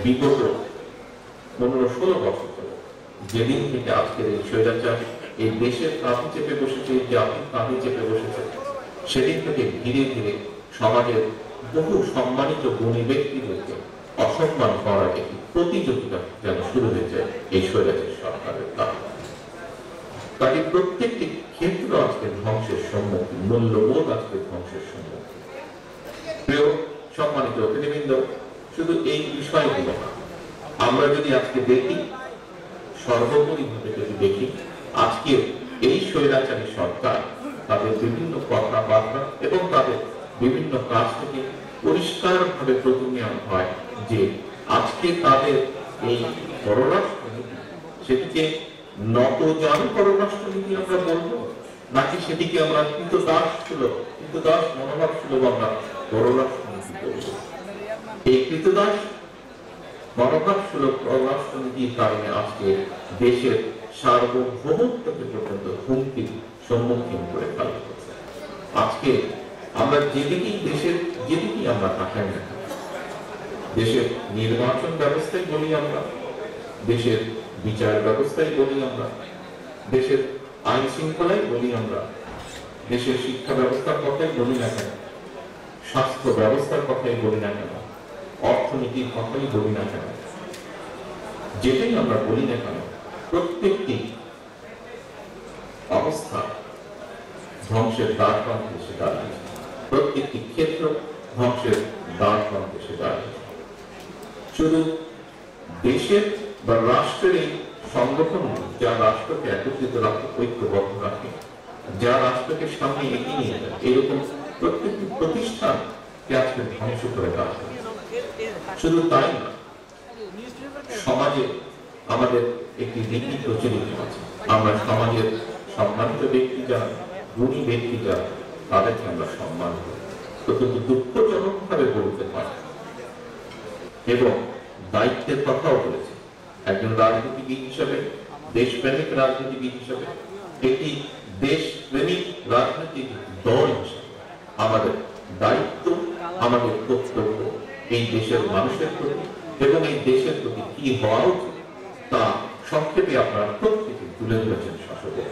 বিগত 15-16 বছর ধরে যেদিন থেকে আজকের এই স্বৈরাচার এই দেশের কাঁধে চেপে বসেছে, জাতির কাঁধে চেপে বসেছে, সেদিন থেকে ধীরে ধীরে সমাজের বহু সম্মানিত গুণী ব্যক্তিদেরকে অসম্মান করার একটি প্রতিযোগিতা যেন শুরু হয়েছে এই স্বৈরাচার সরকারের কারণে। তাই প্রত্যেকটি ক্ষেত্র আজকে ধ্বংসের সম্মুখীন, মূল্যবোধ আজকে ধ্বংসের সম্মুখীন। প্রিয় সম্মানিত অতিথিবৃন্দ, শুধু এই বিষয়গুলো আমরা যদি আজকে দেখি, সর্বোপরি ভাবে যদি দেখি, আজকে এই স্বৈরাচারী সরকার তাদের বিভিন্ন কথাবার্তা এবং তাদের বিভিন্ন কাজ থেকে পরিষ্কার ভাবে প্রতিনিয়ত হয় যে আজকে তাদের এই পররাষ্ট্রনীতি, সেটিকে নতজান পররাষ্ট্রনীতি আমরা বলবো, নাকি সেটিকে আমরা কৃতদাস মনোভাব সুলভ আমরা পররাষ্ট্রনীতি বলবো। এই কৃতদাস মনোভাব সুলভ পররাষ্ট্রনীতির কারণে আজকে দেশের সার্বভৌমত্বকে পর্যন্ত হুমকির সম্মুখীন করে ফেলা হচ্ছে। আজকে আমরা যেদিকেই আমরা তাকাই না, দেশের নির্বাচন ব্যবস্থায় বলি আমরা, দেশের বিচার ব্যবস্থায় বলি আমরা, দেশের আইন শৃঙ্খলায় বলি আমরা, দেশের শিক্ষা ব্যবস্থার কথাই বলি না কেন, স্বাস্থ্য ব্যবস্থার কথাই বলি না কেন, অর্থনীতির কথাই বলি না কেন, যেটাই আমরা বলি না কেন, প্রত্যেকটি অবস্থা ধ্বংসের দ্বার প্রান্তে এসে দাঁড়িয়েছে। প্রত্যেকটি ক্ষেত্র ধ্বংসের দ্বার প্রান্তে এসে দাঁড়িয়েছে। শুধু দেশের বা রাষ্ট্রের এই সংগঠন, যা রাষ্ট্রকে একত্রিত রাখে, ঐক্যবদ্ধ রাখে, যা রাষ্ট্রকে সামনে এগিয়ে নিয়ে যায়, এরকম প্রত্যেকটি প্রতিষ্ঠানকে আজকে ধ্বংস করে দেওয়া হয়। শুধু তাই না, সমাজে আমাদের একটি রীতি প্রচলিত আছে, আমরা সমাজের সম্মানিত ব্যক্তি যারা, গুণী ব্যক্তি যারা, তাদেরকে আমরা সম্মান করি, অত্যন্ত দুঃখজনক ভাবে বলতে পারি এবং দায়িত্বের কথাও বলেছে। একজন রাজনীতিবিদ হিসেবে, দেশপ্রেমিক রাজনীতিবিদ হিসেবে, একটি দেশপ্রেমিক রাজনৈতিক দল হিসেবে আমাদের দায়িত্ব, আমাদের কর্তব্য এই দেশের মানুষের প্রতি এবং এই দেশের প্রতি কি হওয়া উচিত তা সংক্ষেপে আপনারা প্রত্যেকে তুলে ধরেছেন শাসকের।